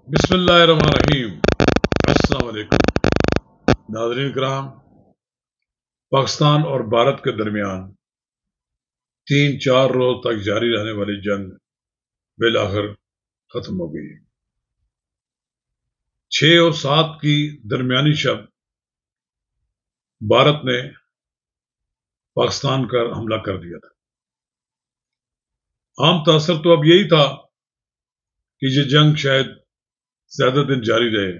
بسم اللہ الرحمن الرحیم۔ السلام علیکم ناظرین کرام، پاکستان اور بھارت کے درمیان 3-4 روز تک جاری رہنے والی جنگ بالآخر ختم ہو گئی۔ 6 اور 7 کی درمیانی شب بھارت نے پاکستان پر حملہ کر دیا تھا۔ عام تاثر تو اب یہی تھا کہ یہ جنگ شاید زیادہ دن جاری رہے۔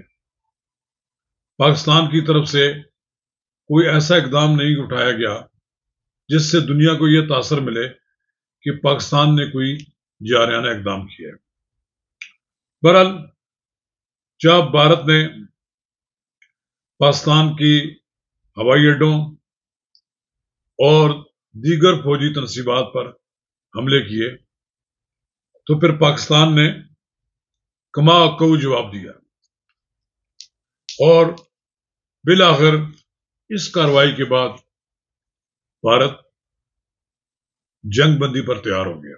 پاکستان کی طرف سے کوئی ایسا اقدام نہیں اٹھایا گیا جس سے دنیا کو یہ تاثر ملے کہ پاکستان نے کوئی جارحانہ اقدام کیا ہے۔ بہرحال جب بھارت نے پاکستان کی ہوائی اڈوں اور دیگر فوجی تنصیبات پر حملے کیے تو پھر پاکستان نے کما کو جواب دیا اور بالآخر اس کارروائی کے بعد بھارت جنگ بندی پر تیار ہو گیا۔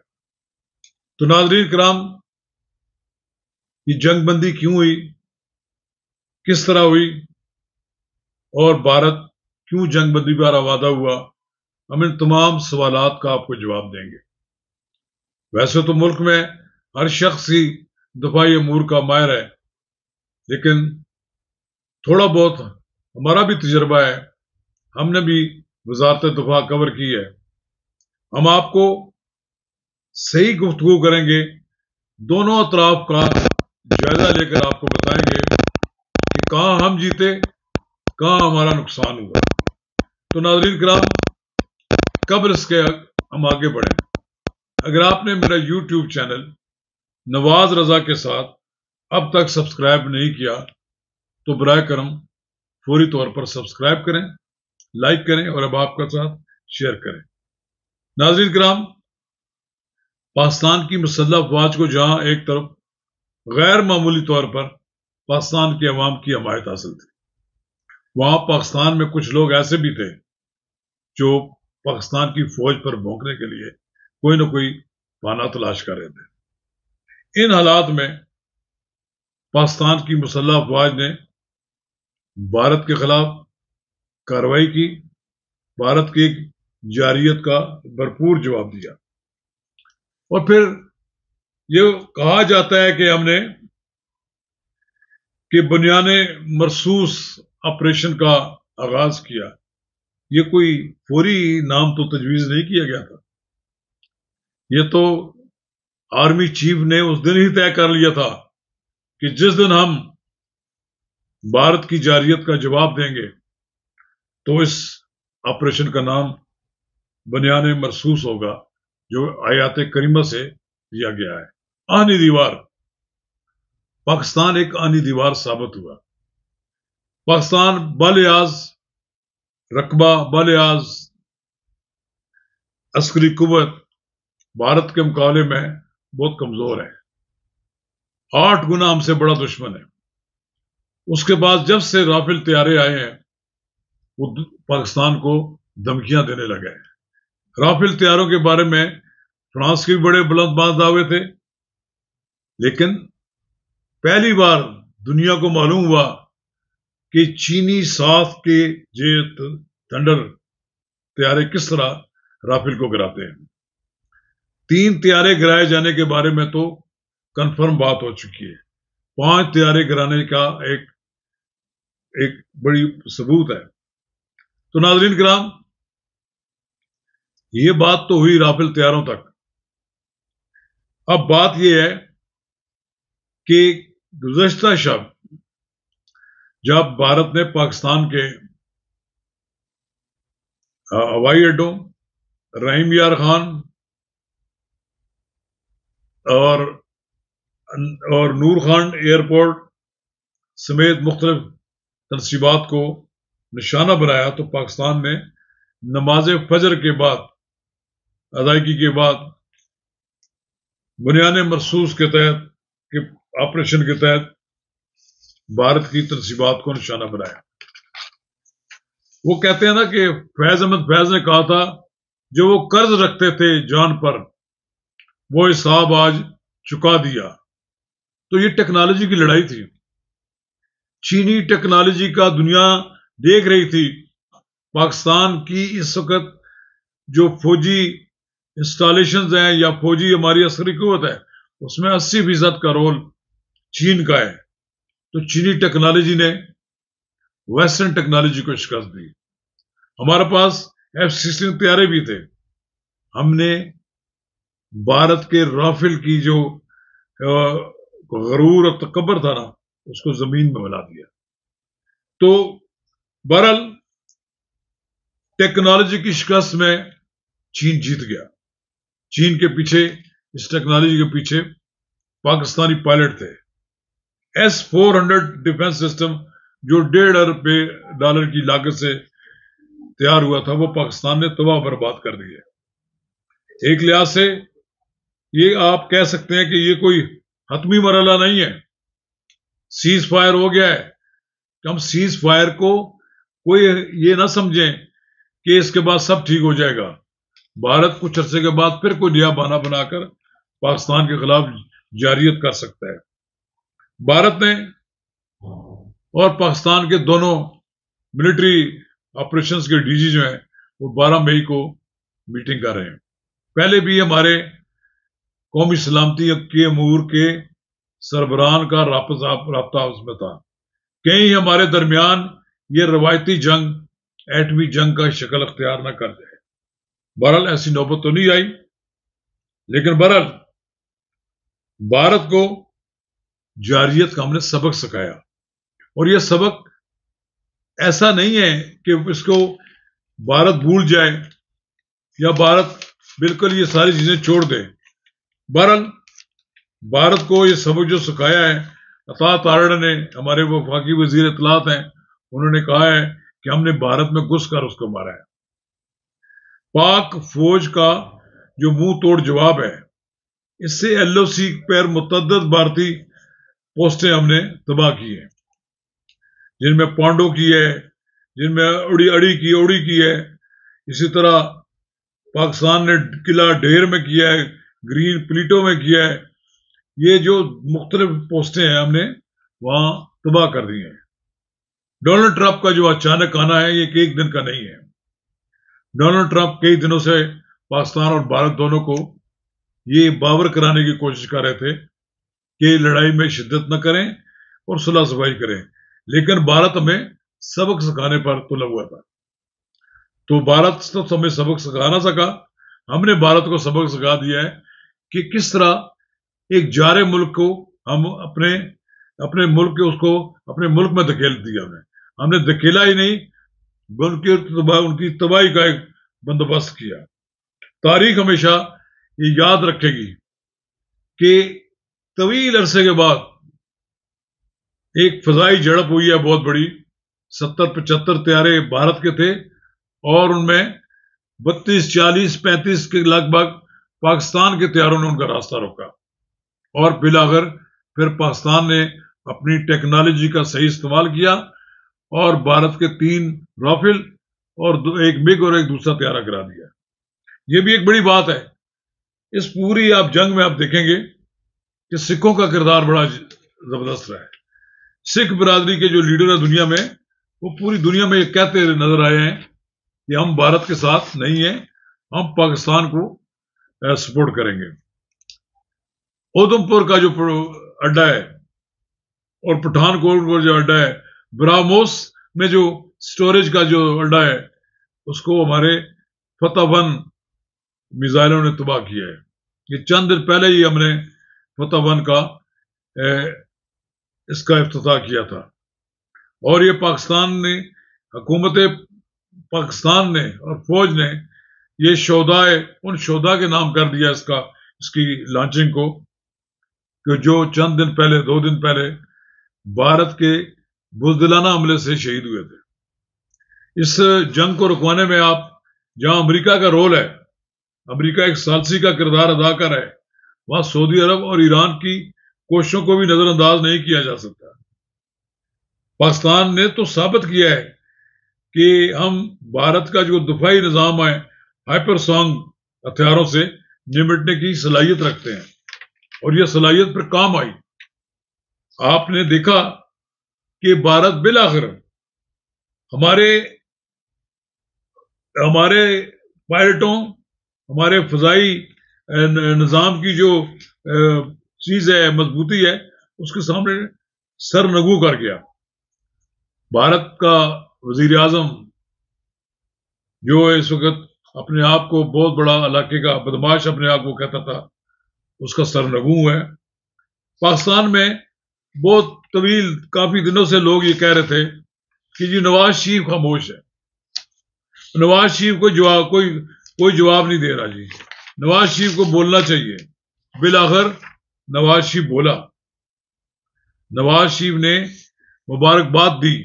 تو ناظرین کرام، یہ جنگ بندی کیوں ہوئی، کس طرح ہوئی اور بھارت کیوں جنگ بندی پر آمادہ ہوا، ہم ان تمام سوالات کا آپ کو جواب دیں گے۔ ویسے تو ملک میں ہر شخص ہی دفاعی امور کا ماہر ہے، لیکن تھوڑا بہت ہمارا بھی تجربہ ہے، ہم نے بھی وزارت دفاع کور کی ہے۔ ہم آپ کو صحیح گفتگو کریں گے، دونوں اطراف کا جائزہ لے کر آپ کو بتائیں گے کہ کہاں ہم جیتے، کہاں ہمارا نقصان ہوا۔ تو ناظرین کرام، قبل اس کے ہم آگے بڑھیں، اگر آپ نے میرا یوٹیوب چینل نواز رضا کے ساتھ اب تک سبسکرائب نہیں کیا تو برائے کرم فوری طور پر سبسکرائب کریں، لائک کریں اور اب آپ کے ساتھ شیئر کریں۔ ناظرین کرام، پاکستان کی مسلح افواج کو جہاں ایک طرف غیر معمولی طور پر پاکستان کے عوام کی حمایت حاصل تھی، وہاں پاکستان میں کچھ لوگ ایسے بھی تھے جو پاکستان کی فوج پر بھونکنے کے لیے کوئی نہ کوئی بہانہ تلاش کر رہے تھے۔ ان حالات میں پاکستان کی مسلح افواج نے بھارت کے خلاف کارروائی کی، بھارت کی جارحیت کا بھرپور جواب دیا، اور پھر یہ کہا جاتا ہے کہ ہم نے بنیان مرصوص آپریشن کا آغاز کیا۔ یہ کوئی فوری نام تو تجویز نہیں کیا گیا تھا، یہ تو آرمی چیف نے اس دن ہی طے کر لیا تھا کہ جس دن ہم بھارت کی جارحیت کا جواب دیں گے تو اس آپریشن کا نام بنیان مرصوص ہوگا، جو آیات کریمہ سے لیا گیا ہے۔ آہنی دیوار، پاکستان ایک آہنی دیوار ثابت ہوا۔ پاکستان بلحاظ رقبہ، بلحاظ عسکری قوت بھارت کے مقابلے میں بہت کمزور ہے، 8 گنا ہم سے بڑا دشمن ہے۔ اس کے بعد جب سے رافیل طیارے آئے ہیں وہ پاکستان کو دھمکیاں دینے لگے ہیں۔ رافیل طیاروں کے بارے میں فرانس کے بھی بڑے بلند بات دعوے تھے، لیکن پہلی بار دنیا کو معلوم ہوا کہ چینی ساخت کے جیٹ تھنڈر طیارے کس طرح رافیل کو گراتے ہیں۔ 3 طیارے گرائے جانے کے بارے میں تو کنفرم بات ہو چکی ہے، 5 طیارے گرانے کا ایک بڑی ثبوت ہے۔ تو ناظرین کرام، یہ بات تو ہوئی رافیل طیاروں تک۔ اب بات یہ ہے کہ گزشتہ شب جب بھارت نے پاکستان کے ہوائی اڈوں، رحیم یار خان اور نور خان ایئرپورٹ سمیت مختلف تنصیبات کو نشانہ بنایا تو پاکستان نے نماز فجر کے بعد ادائیگی کے بعد بنیان مرصوص کے تحت آپریشن کے تحت بھارت کی تنصیبات کو نشانہ بنایا۔ وہ کہتے ہیں نا کہ فیض احمد فیض نے کہا تھا جو وہ قرض رکھتے تھے جان پر وہ حساب آج چکا دیا، تو یہ ٹیکنالوجی کی لڑائی تھی. چینی ٹیکنالوجی کا دنیا دیکھ رہی تھی. پاکستان کی اس وقت جو فوجی انسٹالیشنز ہیں یا فوجی ہماری عسکری قوت ہے اس میں 80% کا رول چین کا ہے. تو چینی ٹیکنالوجی نے ویسٹرن ٹیکنالوجی کو شکست دی. ہمارے پاس F-16 طیارے بھی تھے. ہم نے بھارت کے رافیل کی جو غرور اور تکبر تھا نا اس کو زمین میں ملا دیا. تو بہرحال ٹیکنالوجی کی شکست میں چین جیت گیا. چین کے پیچھے اس ٹیکنالوجی کے پیچھے پاکستانی پائلٹ تھے. S-400 ڈیفنس سسٹم جو $1.5 ارب کی لاگت سے تیار ہوا تھا وہ پاکستان نے تباہ برباد کر دیا. ایک لحاظ سے یہ آپ کہہ سکتے ہیں کہ یہ کوئی حتمی مرحلہ نہیں ہے. سیز فائر ہو گیا ہے. ہم سیز فائر کو کوئی یہ نہ سمجھیں کہ اس کے بعد سب ٹھیک ہو جائے گا. بھارت کچھ عرصے کے بعد پھر کوئی نیا بہانہ بنا کر پاکستان کے خلاف جارحیت کر سکتا ہے. بھارت نے اور پاکستان کے دونوں ملٹری آپریشنز کے ڈی جی جو ہیں وہ 12 مئی کو میٹنگ کر رہے ہیں. پہلے بھی ہمارے قومی سلامتی کے امور کے سربراہان کا رابطہ اس میں تھا. کہیں ہمارے درمیان یہ روایتی جنگ ایٹمی جنگ کا شکل اختیار نہ کر جائے. بہرحال ایسی نوبت تو نہیں آئی. لیکن بہرحال بھارت کو جارحیت کا ہم نے سبق سکھایا. اور یہ سبق ایسا نہیں ہے کہ اس کو بھارت بھول جائے یا بھارت بالکل یہ ساری چیزیں چھوڑ دے. بہرحال بھارت کو یہ سبق جو سکھایا ہے عطا تارڑ نے ہمارے وفاقی وزیر اطلاعات ہیں انہوں نے کہا ہے کہ ہم نے بھارت میں گھس کر اس کو مارا ہے. پاک فوج کا جو منہ توڑ جواب ہے اس سے LOC پر متعدد بھارتی پوسٹیں ہم نے تباہ کی ہیں جن میں پانڈو کی ہے جن میں اڑی کی ہے. اسی طرح پاکستان نے قلعہ ڈھیر میں کیا ہے گرین پلیٹو میں کیا ہے. یہ جو مختلف پوسٹیں ہیں ہم نے وہاں تباہ کر دی ہیں. ڈونلڈ ٹرمپ کا جو اچانک آنا ہے یہ ایک دن کا نہیں ہے. ڈونلڈ ٹرمپ کئی دنوں سے پاکستان اور بھارت دونوں کو یہ باور کرانے کی کوشش کر رہے تھے کہ لڑائی میں شدت نہ کریں اور صلح صفائی کریں. لیکن بھارت ہمیں سبق سکھانے پر تلا ہوا تھا. تو بھارت تو ہمیں سبق سکھا نہ سکا. ہم نے بھارت کو سبق سکھا دیا ہے کہ کس طرح ایک جارے ملک کو ہم اپنے ملک کے اس کو اپنے ملک میں دھکیل دیا. ہم نے دھکیلا ہی نہیں ان کی تباہی کا ایک بندوبست کیا. تاریخ ہمیشہ یہ یاد رکھے گی کہ طویل عرصے کے بعد ایک فضائی جھڑپ ہوئی ہے بہت بڑی. 70-75 طیارے بھارت کے تھے اور ان میں 32-40-35 کے لگ بھگ پاکستان کے طیاروں نے ان کا راستہ روکا. اور بالآخر پھر پاکستان نے اپنی ٹیکنالوجی کا صحیح استعمال کیا اور بھارت کے 3 رافیل اور ایک MiG اور ایک دوسرا طیارہ گرا دیا. یہ بھی ایک بڑی بات ہے. اس پوری آپ جنگ میں آپ دیکھیں گے کہ سکھوں کا کردار بڑا زبردست رہا ہے. سکھ برادری کے جو لیڈر ہیں دنیا میں وہ پوری دنیا میں یہ کہتے نظر آئے ہیں کہ ہم بھارت کے ساتھ نہیں ہیں, ہم پاکستان کو سپورٹ کریں گے. اودھمپور کا جو اڈا ہے اور پٹھان کوٹ پر جو اڈا ہے, براموس میں جو سٹوریج کا جو اڈا ہے اس کو ہمارے فتح 1 میزائلوں نے تباہ کیا ہے. یہ چند دن پہلے ہی ہم نے فتح 1 کا اس کا افتتاح کیا تھا. اور یہ پاکستان نے حکومت پاکستان نے اور فوج نے یہ ان شہداء کے نام کر دیا اس کی لانچنگ کو کہ جو چند دن پہلے 2 دن پہلے بھارت کے بزدلانہ حملے سے شہید ہوئے تھے. اس جنگ کو رکوانے میں آپ جہاں امریکہ کا رول ہے, امریکہ ایک ثالثی کا کردار ادا کر رہا ہے, وہاں سعودی عرب اور ایران کی کوششوں کو بھی نظر انداز نہیں کیا جا سکتا. پاکستان نے تو ثابت کیا ہے کہ ہم بھارت کا جو دفاعی نظام ہے ہائپر سونگ ہتھیاروں سے نمٹنے کی صلاحیت رکھتے ہیں اور یہ صلاحیت پر کام آئی. آپ نے دیکھا کہ بھارت بالآخر ہمارے پائلٹوں، ہمارے فضائی نظام کی جو چیز ہے، مضبوطی ہے، اس کے سامنے سر نگو کر گیا. بھارت کا وزیر اعظم جو اس وقت اپنے آپ کو بہت بڑا علاقے کا بدماش اپنے آپ کو کہتا تھا، اس کا سر نگو ہے. پاکستان میں بہت طویل کافی دنوں سے لوگ یہ کہہ رہے تھے کہ جی نواز شریف خاموش ہے، نواز شریف کو کوئی جواب نہیں دے رہا. جی نواز شریف کو بولنا چاہیے. بالآخر نواز شریف بولا. نواز شریف نے مبارکباد دی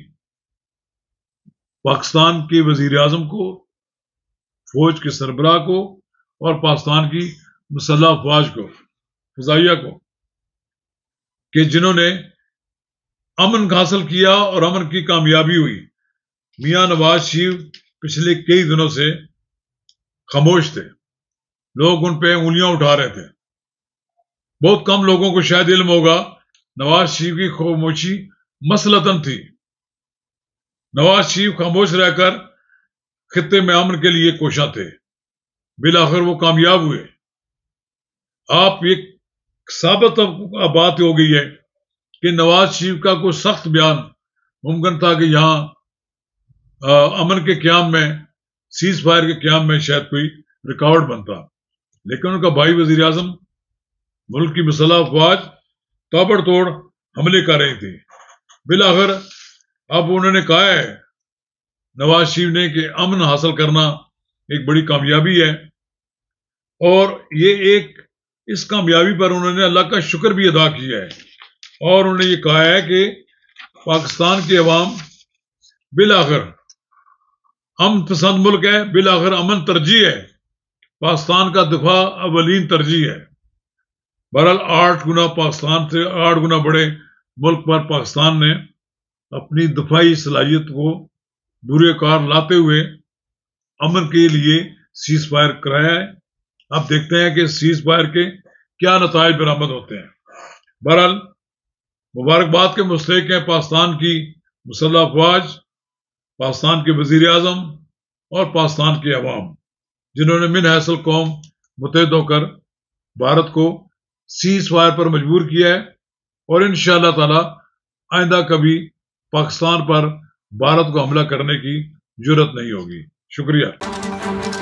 پاکستان کے وزیر اعظم کو، فوج کے سربراہ کو، اور پاکستان کی مسلح افواج کو، فضائیہ کو، کہ جنہوں نے امن حاصل کیا اور امن کی کامیابی ہوئی. میاں نواز شریف پچھلے کئی دنوں سے خاموش تھے، لوگ ان پہ انگلیاں اٹھا رہے تھے. بہت کم لوگوں کو شاید علم ہوگا نواز شریف کی خاموشی مسلطن تھی. نواز شریف خاموش رہ کر خطے میں امن کے لیے کوشاں تھے. بالآخر وہ کامیاب ہوئے. آپ ایک ثابت بات ہو گئی ہے کہ نواز شریف کا کوئی سخت بیان ممکن تھا کہ یہاں امن کے قیام میں، سیز فائر کے قیام میں شاید کوئی رکاوٹ بنتا، لیکن ان کا بھائی وزیر اعظم، ملک کی مسلح افواج تابڑ توڑ حملے کر رہی تھی. بالآخر اب انہوں نے کہا ہے نواز شریف نے کہ امن حاصل کرنا ایک بڑی کامیابی ہے، اور اس کامیابی پر انہوں نے اللہ کا شکر بھی ادا کیا ہے. اور انہوں نے یہ کہا ہے کہ پاکستان کے عوام بالآخر امن پسند ملک ہے، بالآخر امن ترجیح ہے، پاکستان کا دفاع اولین ترجیح ہے. بہرحال 8 گنا پاکستان سے 8 گنا بڑے ملک پر پاکستان نے اپنی دفاعی صلاحیت کو بورے کار لاتے ہوئے امن کے لیے سیز فائر کرایا ہے. اب دیکھتے ہیں کہ سیز فائر کے کیا نتائج برآمد ہوتے ہیں. بہرحال مبارکباد کے مستحق ہیں پاکستان کی مسلح افواج، پاکستان کے وزیر اعظم اور پاکستان کے عوام، جنہوں نے من حیث القوم متحد ہو کر بھارت کو سیز فائر پر مجبور کیا ہے. اور انشاءاللہ تعالی آئندہ کبھی پاکستان پر بھارت کو حملہ کرنے کی جرت نہیں ہوگی. شکریہ.